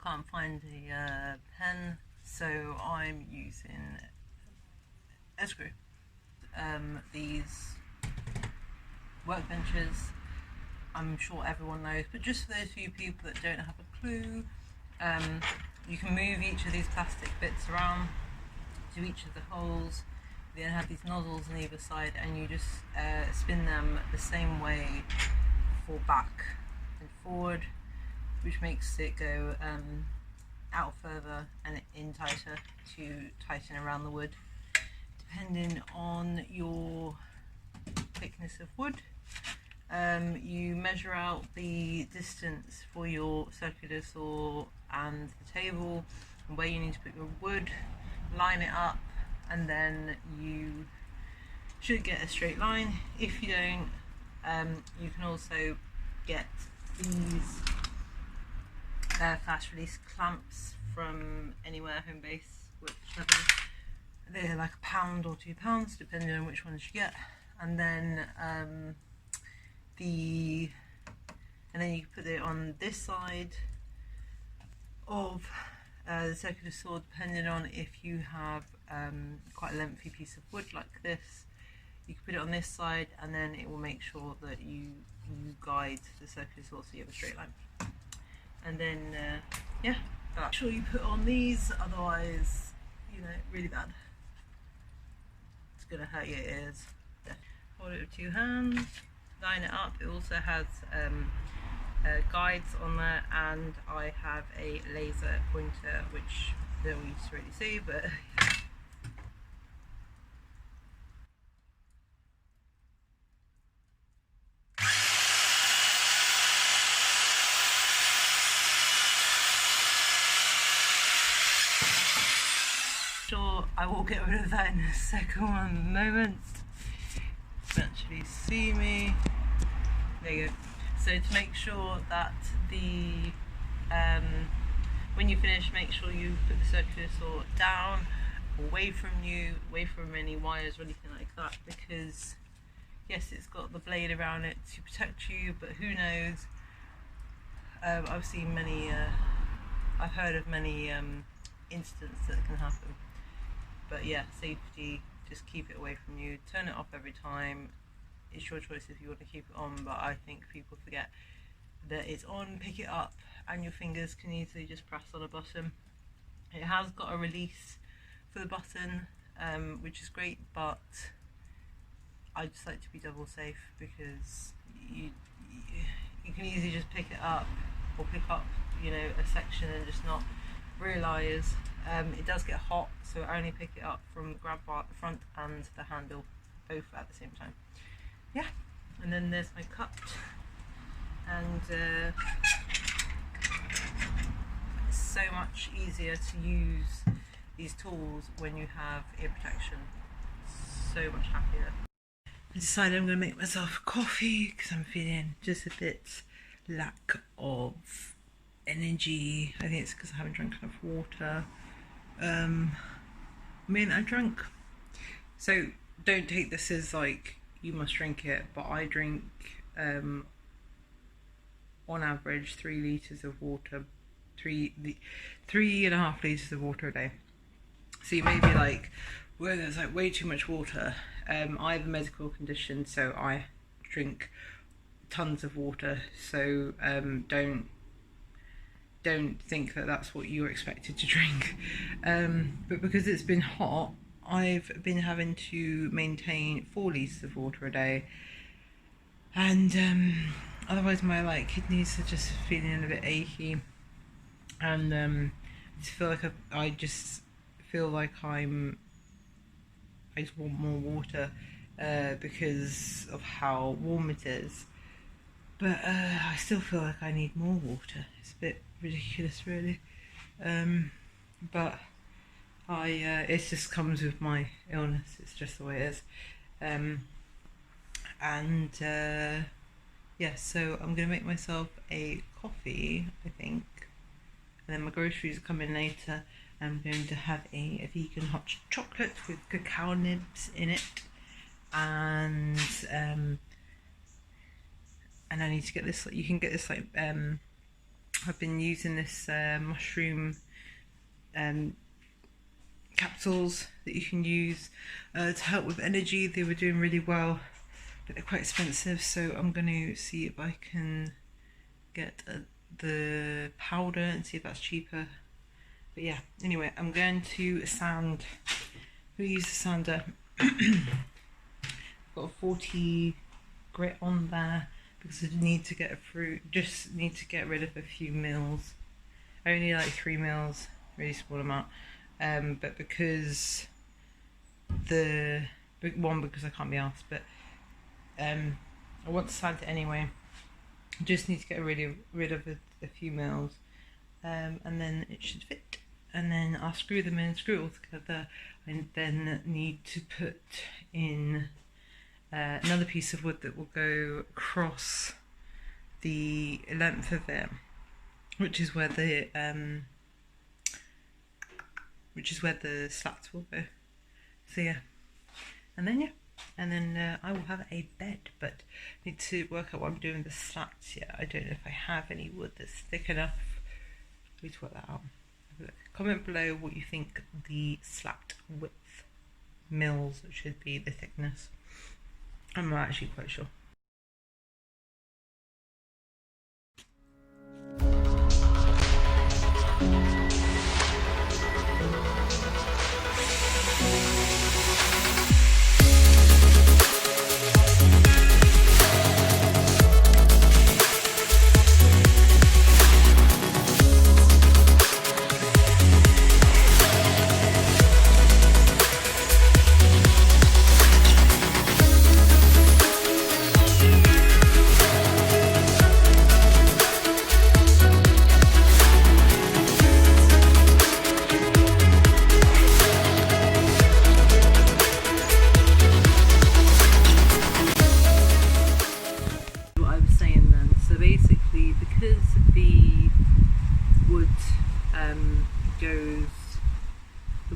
can't find a pen, so I'm using Escrew. These workbenches, I'm sure everyone knows, but just for those few people that don't have a clue, you can move each of these plastic bits around to each of the holes. You then have these nozzles on either side, and you just spin them the same way for back and forward, which makes it go out further and in tighter to tighten around the wood, depending on your thickness of wood. You measure out the distance for your circular saw and the table and where you need to put your wood, line it up, and then you should get a straight line. If you don't, you can also get these fast release clamps from anywhere, Home Base, whichever. They're like £1 or £2 depending on which ones you get, and then you can put it on this side of the circular saw, depending on if you have quite a lengthy piece of wood like this. You can put it on this side, and then it will make sure that you guide the circular saw so you have a straight line. And then yeah, make sure you put on these, otherwise, you know, really bad. It's gonna hurt your ears. Hold it with 2 hands, line it up. It also has guides on there, and I have a laser pointer, which no one used to really see, but sure I will get rid of that in a second one moment. You can actually see me. There you go. So to make sure that the when you finish, make sure you put the circular saw down, away from you, away from any wires or anything like that, because yes, it's got the blade around it to protect you, but who knows. I've seen many, I've heard of many incidents that can happen. But yeah, safety, just keep it away from you, turn it off every time. It's your choice if you want to keep it on, but I think people forget that it's on, pick it up, and your fingers can easily just press on a button. It has got a release for the button, which is great, but I just like to be double safe, because you can easily just pick it up, or pick up, you know, a section and just not realise. It does get hot, so I only pick it up from the grab bar at the front and the handle, both at the same time. Yeah, and then there's my cup, and it's so much easier to use these tools when you have ear protection. So much happier. I decided I'm going to make myself a coffee because I'm feeling just a bit lack of energy. I think it's because I haven't drunk enough water. I drank, so don't take this as like you must drink it, but I drink on average 3 litres of water, 3.5 litres of water a day. So you may be like, well, there's like way too much water. I have a medical condition, so I drink tons of water, so don't think that that's what you're expected to drink. But because it's been hot, I've been having to maintain 4 litres of water a day, and otherwise my kidneys are just feeling a bit achy, and I just feel like I just want more water because of how warm it is. But I still feel like I need more water. It's a bit ridiculous, really. But it just comes with my illness. It's just the way it is. Yeah, so I'm going to make myself a coffee, I think. And then my groceries are coming later. I'm going to have a vegan hot chocolate with cacao nibs in it. And I need to get this, you can get this I've been using this mushroom capsules that you can use to help with energy. They were doing really well, but they're quite expensive, so I'm going to see if I can get the powder and see if that's cheaper. But yeah, anyway, I'm going to sand. We'll use the sander. I've got a 40 grit on there because I need to get just need to get rid of a few mils. Only like 3 mils, really small amount. But because because I can't be asked, but I want to sand it anyway. Just need to get rid of a few mils, and then it should fit. And then I'll screw them in, screw it all together, and then need to put in another piece of wood that will go across the length of it, which is where the slats will go. So yeah, and then I will have a bed, but I need to work out what I'm doing with the slats yet. I don't know if I have any wood that's thick enough. I need to work that out. Comment below what you think the slat width mils should be, the thickness. I'm not actually quite sure.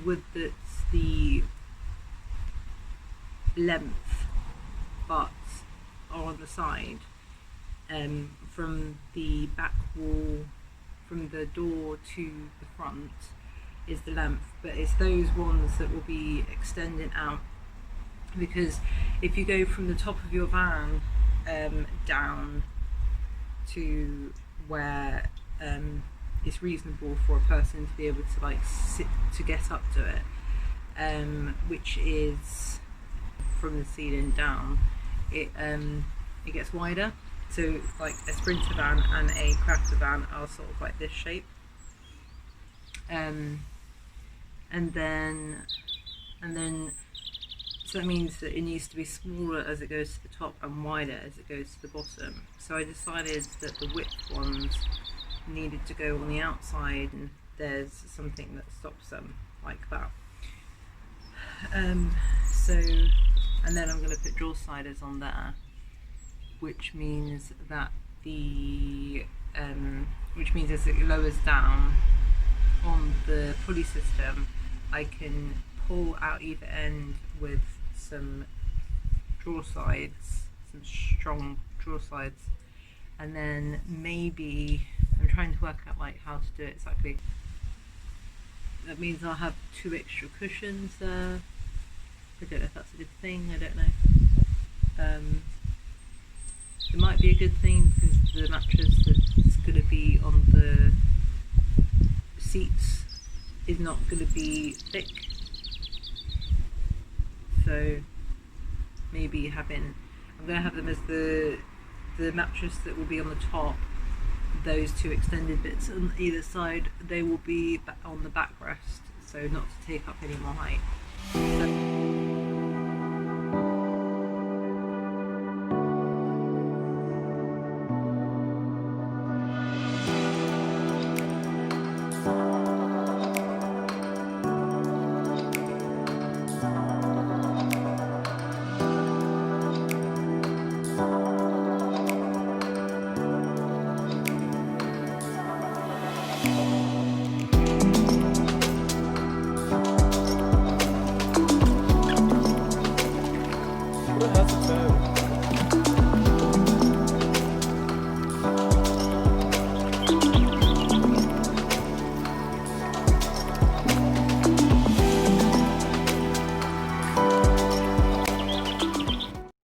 Wood that's the length but are on the side, from the back wall, from the door to the front is the length, but it's those ones that will be extending out, because if you go from the top of your van down to where it's reasonable for a person to be able to like sit to get up to it, which is from the ceiling down, it gets wider. So like a Sprinter van and a Crafter van are sort of like this shape, and then so that means that it needs to be smaller as it goes to the top and wider as it goes to the bottom. So I decided that the width ones needed to go on the outside, and there's something that stops them like that. So, and then I'm going to put drawer sliders on there, which means that which means as it lowers down on the pulley system, I can pull out either end with some drawer slides, some strong drawer slides, and then maybe I'm trying to work out like how to do it exactly. That means I'll have 2 extra cushions there. I don't know if that's a good thing, I don't know. It might be a good thing because the mattress that's going to be on the seats is not going to be thick. So maybe I'm going to have them as the mattress that will be on the top. Those 2 extended bits on either side, they will be on the backrest, so not to take up any more height. So